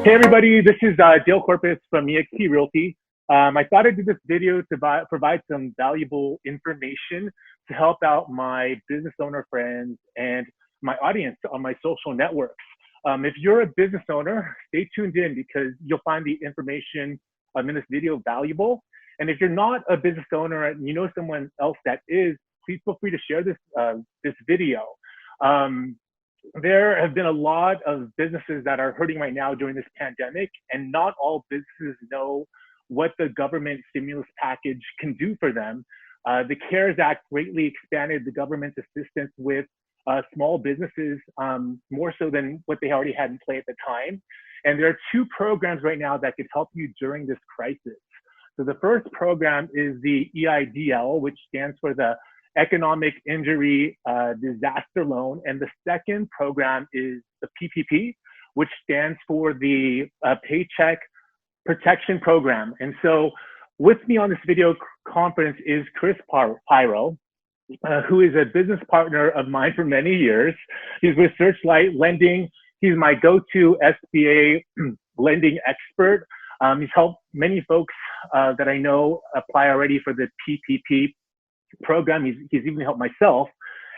Hey everybody, this is Dale Corpus from eXp Realty. I thought I'd do this video to provide some valuable information to help out my business owner friends and my audience on my social networks. If you're a business owner, stay tuned in because you'll find the information in this video valuable. And if you're not a business owner and you know someone else that is, please feel free to share this video. There have been a lot of businesses that are hurting right now during this pandemic, and not all businesses know what the government stimulus package can do for them. The CARES Act greatly expanded the government's assistance with small businesses, more so than what they already had in play at the time. And there are two programs right now that could help you during this crisis. So the first program is the EIDL, which stands for the Economic Injury Disaster Loan. And the second program is the PPP, which stands for the Paycheck Protection Program. And so with me on this video conference is Chris Piro, who is a business partner of mine for many years. He's with Searchlight Lending. He's my go-to SBA lending expert. He's helped many folks that I know apply already for the PPP program. He's even helped myself.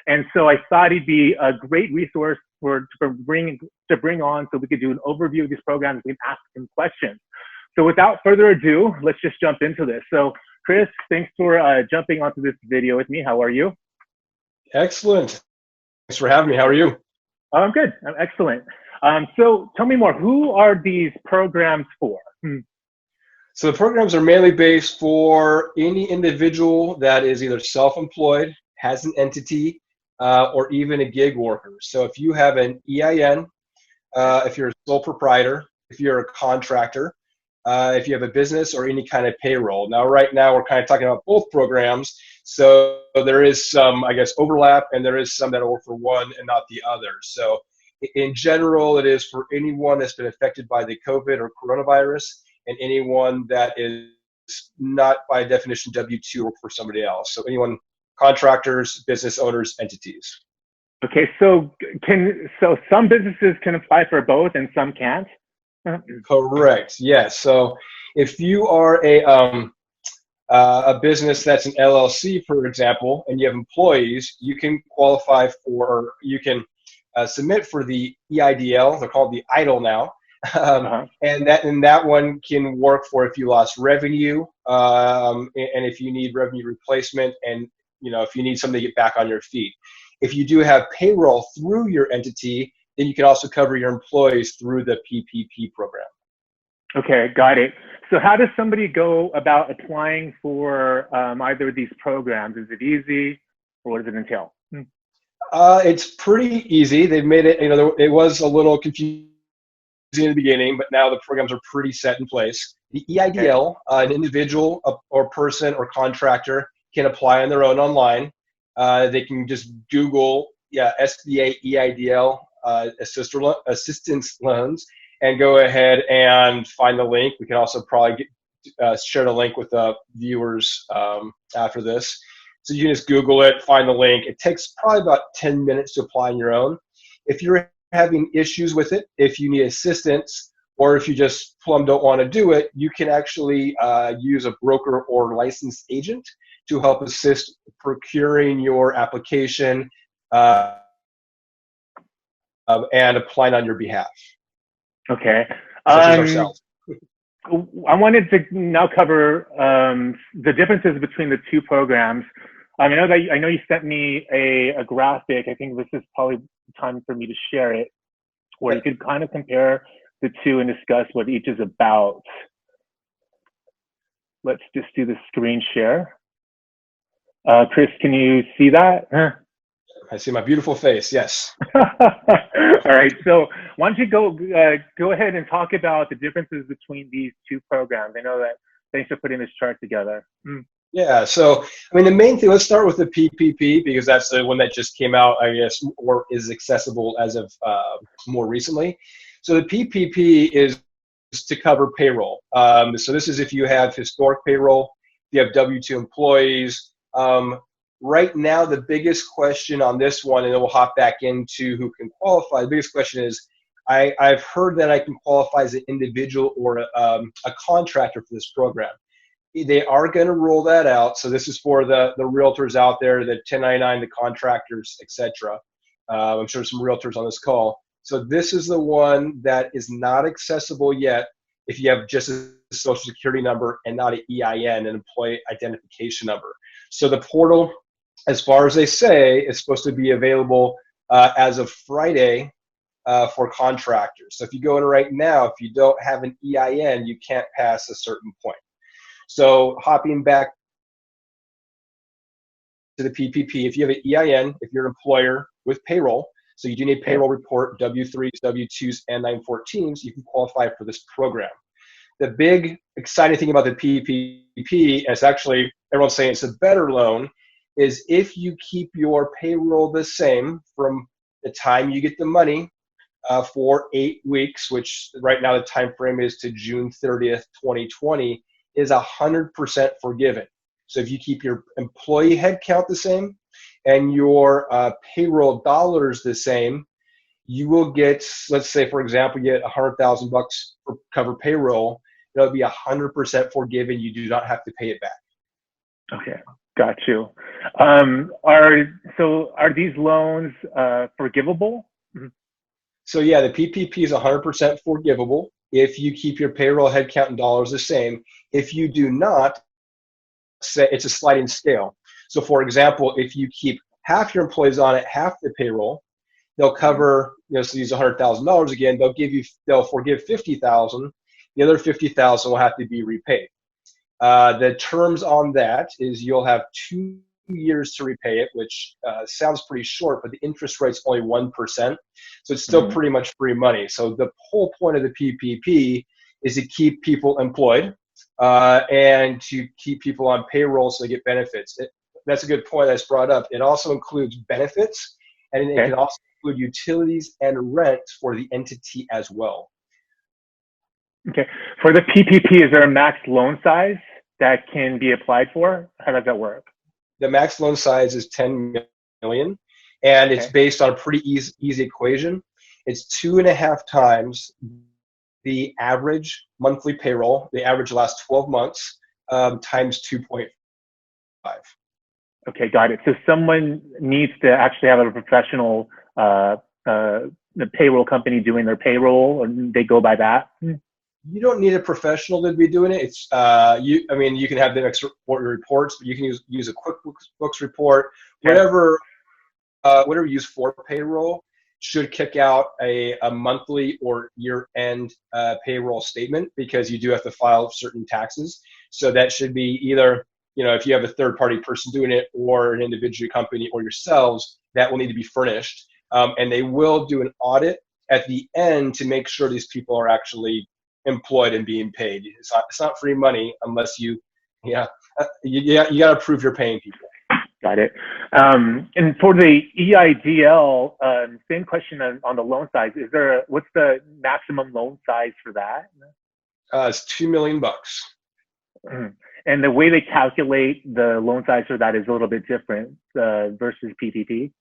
And so I thought he'd be a great resource to bring on so we could do an overview of these programs. We can ask him questions. So without further ado, let's just jump into this. So Chris, thanks for jumping onto this video with me. How are you? Excellent. Thanks for having me. How are you? I'm good. I'm excellent. So tell me more. Who are these programs for? So the programs are mainly based for any individual that is either self-employed, has an entity, or even a gig worker. So if you have an EIN, if you're a sole proprietor, if you're a contractor, if you have a business or any kind of payroll. Now, right now, we're kind of talking about both programs. So there is some, I guess, overlap, and there is some that are for one and not the other. So in general, it is for anyone that's been affected by the COVID or coronavirus, and anyone that is not by definition W-2 or for somebody else. So anyone, contractors, business owners, entities. Okay, so some businesses can apply for both and some can't? Correct, yes. So if you are a business that's an LLC, for example, and you have employees, you can qualify for, or you can submit for the EIDL. They're called the EIDL now. And that one can work for if you lost revenue, and if you need revenue replacement, and if you need something to get back on your feet. If you do have payroll through your entity, then you can also cover your employees through the PPP program. Okay, got it. So how does somebody go about applying for either of these programs? Is it easy, or what does it entail? It's pretty easy. They've made it, it was a little confusing in the beginning, but now the programs are pretty set in place. The EIDL, an individual or person or contractor can apply on their own online. They can just Google SBA EIDL assistance loans and go ahead and find the link. We can also probably share the link with the viewers after this. So you can just Google it, find the link. It takes probably about 10 minutes to apply on your own. If you're having issues with it, if you need assistance, or if you just plumb don't want to do it, you can actually use a broker or licensed agent to help assist procuring your application and applying on your behalf. Okay. Such as ourselves. I wanted to now cover the differences between the two programs. I know you sent me a graphic. I think this is probably the time for me to share it, where you could kind of compare the two and discuss what each is about. Let's just do the screen share. Chris, can you see that? I see my beautiful face, yes. All right, so why don't you go ahead and talk about the differences between these two programs? I know that, thanks for putting this chart together. Yeah, so the main thing, let's start with the PPP because that's the one that just came out, I guess, or is accessible as of more recently. So the PPP is to cover payroll. So this is if you have historic payroll, if you have W-2 employees. Right now, the biggest question on this one, and then we'll hop back into who can qualify, the biggest question is, I've heard that I can qualify as an individual or a contractor for this program. They are going to roll that out. So this is for the realtors out there, the 1099, the contractors, etc. I'm sure some realtors on this call. So this is the one that is not accessible yet if you have just a social security number and not an EIN, an employee identification number. So the portal, as far as they say, is supposed to be available as of Friday for contractors. So if you go in right now, if you don't have an EIN, you can't pass a certain point. So hopping back to the PPP, if you have an EIN, if you're an employer with payroll, so you do need payroll report, W-3s, W-2s, and 914s, you can qualify for this program. The big exciting thing about the PPP, and it's actually, everyone's saying it's a better loan, is if you keep your payroll the same from the time you get the money for 8 weeks, which right now the time frame is to June 30th, 2020, is 100% forgiven. So if you keep your employee headcount the same and your payroll dollars the same, you will get, let's say, for example, you get $100,000 for cover payroll. It'll be 100% forgiven. You do not have to pay it back. Okay, got you. Are these loans forgivable? Mm-hmm. So yeah, the PPP is 100% forgivable if you keep your payroll headcount and dollars the same. If you do not, say it's a sliding scale. So for example, if you keep half your employees on it, half the payroll, they'll cover, so use $100,000 again, they'll forgive 50,000. The other 50,000 will have to be repaid. The terms on that is you'll have 2 years to repay it, which sounds pretty short, but the interest rate's only 1%. So it's still pretty much free money. So the whole point of the PPP is to keep people employed and to keep people on payroll so they get benefits. That's a good point that's brought up. It also includes benefits, and it can also include utilities and rent for the entity as well. Okay. For the PPP, is there a max loan size that can be applied for? How does that work? The max loan size is 10 million, and it's based on a pretty easy equation. It's 2.5 times the average monthly payroll, the average last 12 months, times 2.5. Okay, got it. So someone needs to actually have a professional the payroll company doing their payroll, and they go by that? You don't need a professional to be doing it. It's you can have them export your reports, but you can use a QuickBooks report, whatever you use for payroll should kick out a monthly or year-end payroll statement, because you do have to file certain taxes. So that should be either, if you have a third-party person doing it or an individual company or yourselves, that will need to be furnished. And they will do an audit at the end to make sure these people are actually employed and being paid. It's not free money unless you got to prove you're paying people. Got it. And for the EIDL, same question on the loan size. What's the maximum loan size for that? It's $2 million. And the way they calculate the loan size for that is a little bit different versus PPP?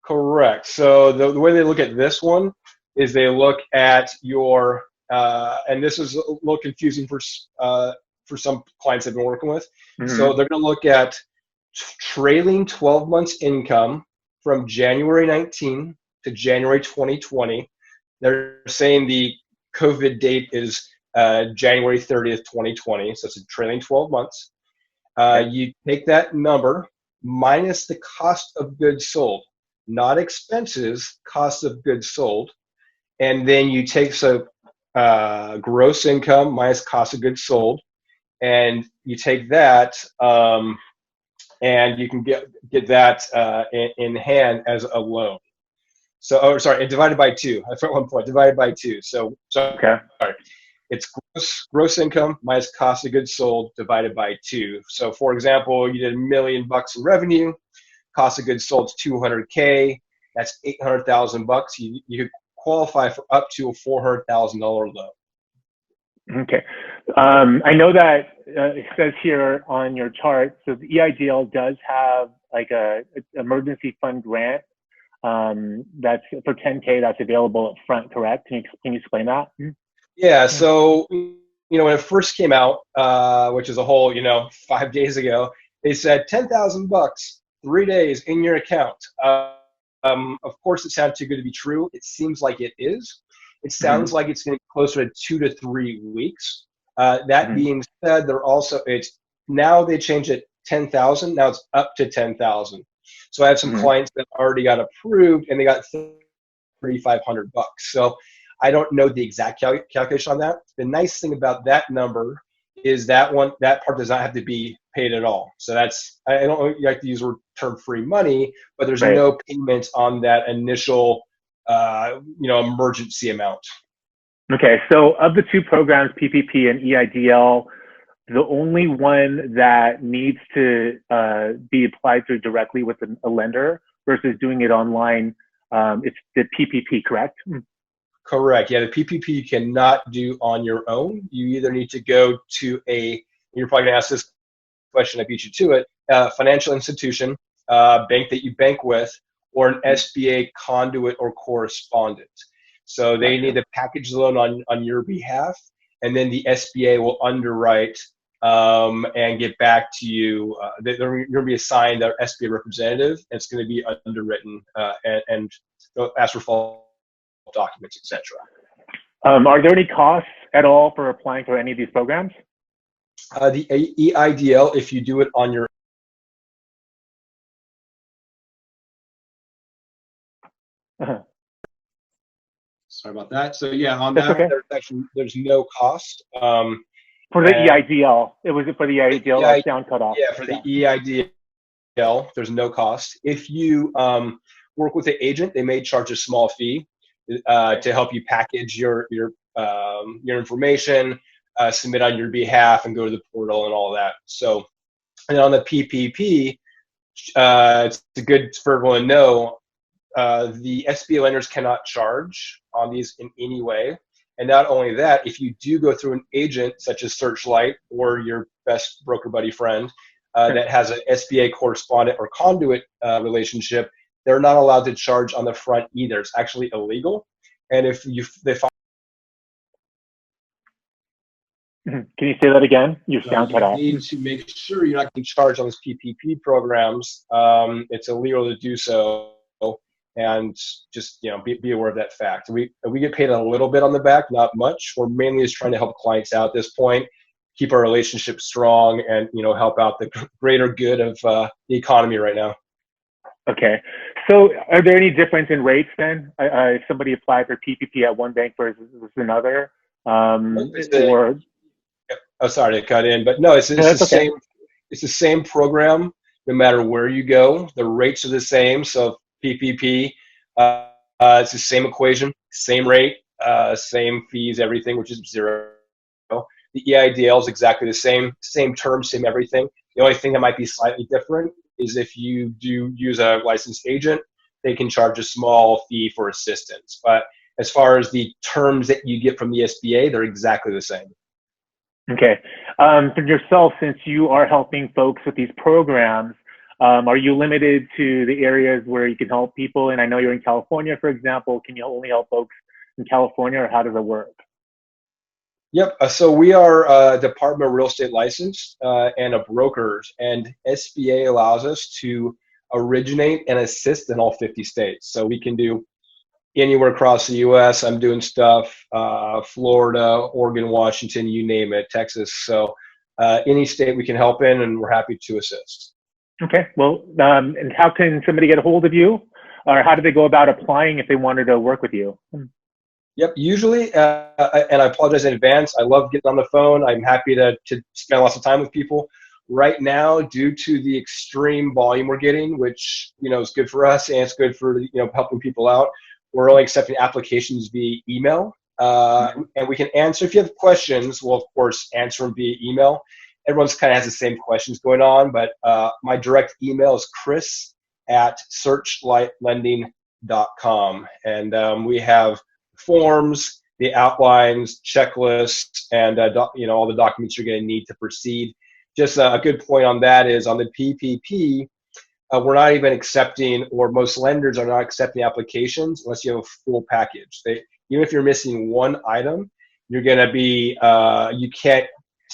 Correct. So the way they look at this one is they look at your, and this is a little confusing for some clients I've been working with. So they're going to look at trailing 12 months income from January 19 to January 2020. They're saying the COVID date is January 30th, 2020. So it's a trailing 12 months. You take that number minus the cost of goods sold, not expenses, cost of goods sold. And then you take gross income minus cost of goods sold, and you take that and you can get that in hand as a loan. So, and divided by 2. I forgot one point. Divided by 2. So okay. Sorry. It's gross income minus cost of goods sold divided by 2. So, for example, you did $1 million in revenue. Cost of goods sold is $200K. That's $800,000. You could qualify for up to a $400,000 loan. Okay. I know that it says here on your chart, so the EIDL does have like a emergency fund grant that's for 10K that's available up front, correct? Can you explain that? Yeah, so when it first came out, which is a whole 5 days ago, they said $10,000, 3 days in your account. Of course, it sounds too good to be true. It seems like it is. It sounds like it's going to be closer to 2 to 3 weeks. That being said, now they changed it 10,000. Now it's up to 10,000. So I have some clients that already got approved and they got $3,500. So I don't know the exact calculation on that. The nice thing about that number is that part does not have to be paid at all. So I don't like to use the term free money, but there's no payments on that initial emergency amount. Okay, so of the two programs, PPP and EIDL, the only one that needs to be applied through directly with a lender versus doing it online, it's the PPP, correct? Correct. Yeah, the PPP you cannot do on your own. You either need to go to you're probably going to ask this question, I beat you to it, financial institution, bank that you bank with, or an SBA conduit or correspondent. So they need to package the loan on your behalf, and then the SBA will underwrite and get back to you. They're going to be assigned an SBA representative, and it's going to be underwritten and ask for follow documents, etc. Are there any costs at all for applying for any of these programs? The EIDL, if you do it on your Sorry about that. So yeah, on That's that, there's no cost. For the EIDL, was it for the EIDL? Sound cut off. Yeah, for the EIDL, there's no cost. If you work with an agent, they may charge a small fee to help you package your information, submit on your behalf, and go to the portal and all that. So, and on the PPP, it's good for everyone to know. The SBA lenders cannot charge on these in any way. And not only that, if you do go through an agent such as Searchlight or your best broker buddy friend that has an SBA correspondent or conduit relationship, they're not allowed to charge on the front either. It's actually illegal. And if they find Can you say that again? Your sound cut off. You need to make sure you're not getting charged on these PPP programs. It's illegal to do so. And just be aware of that fact. We get paid a little bit on the back, not much. We're mainly just trying to help clients out at this point, keep our relationship strong, and help out the greater good of the economy right now. Okay, so are there any difference in rates then? If somebody applied for PPP at one bank versus another, or sorry to cut in, but no, it's the same. It's the same program no matter where you go. The rates are the same. So PPP, it's the same equation, same rate, same fees, everything, which is 0. The EIDL is exactly the same terms, same everything. The only thing that might be slightly different is if you do use a licensed agent, they can charge a small fee for assistance. But as far as the terms that you get from the SBA, they're exactly the same. Okay. For yourself, since you are helping folks with these programs, are you limited to the areas where you can help people? And I know you're in California, for example. Can you only help folks in California, or how does it work? Yep. So we are a Department of Real Estate license and a broker, and SBA allows us to originate and assist in all 50 states. So we can do anywhere across the U.S. I'm doing stuff, Florida, Oregon, Washington, you name it, Texas. So any state we can help in, and we're happy to assist. Okay. Well, and how can somebody get a hold of you, or how do they go about applying if they wanted to work with you? Yep. Usually, and I apologize in advance, I love getting on the phone. I'm happy to spend lots of time with people. Right now, due to the extreme volume we're getting, which is good for us and it's good for helping people out, we're only accepting applications via email. And we can answer if you have questions. We'll of course answer them via email. Everyone's kind of has the same questions going on, but my direct email is chris@searchlightlending.com, and we have forms, the outlines, checklists, and all the documents you're going to need to proceed. Just a good point on that is on the PPP, we're not even accepting, or most lenders are not accepting applications unless you have a full package. Even if you're missing one item, you're going to be, you can't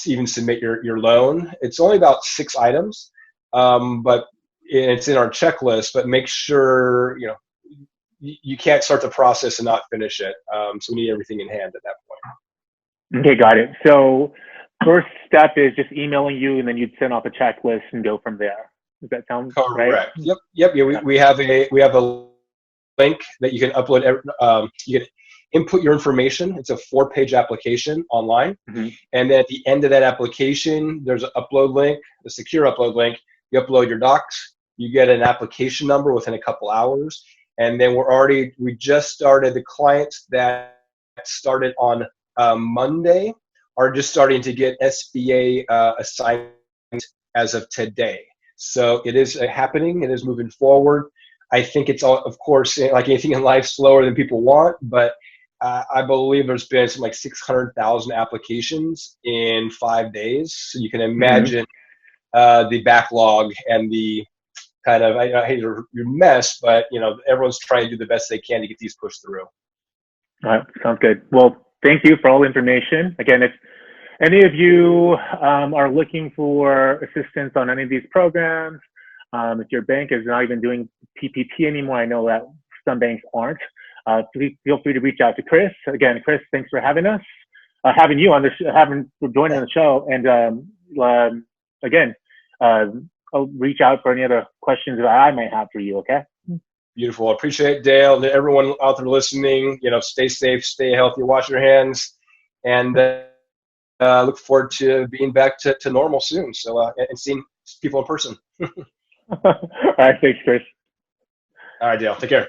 even submit your loan. It's only about 6 items, but it's in our checklist, but make sure, you can't start the process and not finish it. So we need everything in hand at that point. Okay, got it. So first step is just emailing you, and then you'd send off a checklist and go from there. Does that sound right? Correct. Yep. Yeah, we have a link that you can upload. You can input your information. It's a 4-page application online, and then at the end of that application, there's an upload link, a secure upload link. You upload your docs. You get an application number within a couple hours, and then we just started. The clients that started on Monday are just starting to get SBA assignments as of today. So it is happening. It is moving forward. I think it's all, of course, like anything in life, slower than people want, but I believe there's been some like 600,000 applications in 5 days. So you can imagine the backlog and the kind of, I hate your mess, but everyone's trying to do the best they can to get these pushed through. All right, sounds good. Well, thank you for all the information. Again, if any of you are looking for assistance on any of these programs, if your bank is not even doing PPP anymore, I know that some banks aren't, please feel free to reach out to Chris. Again, Chris, thanks for having us, having you on for joining the show. And again, I'll reach out for any other questions that I might have for you, okay? Beautiful. I appreciate it, Dale. And everyone out there listening, stay safe, stay healthy, wash your hands, and look forward to being back to normal soon. So, and seeing people in person. All right, thanks, Chris. All right, Dale. Take care.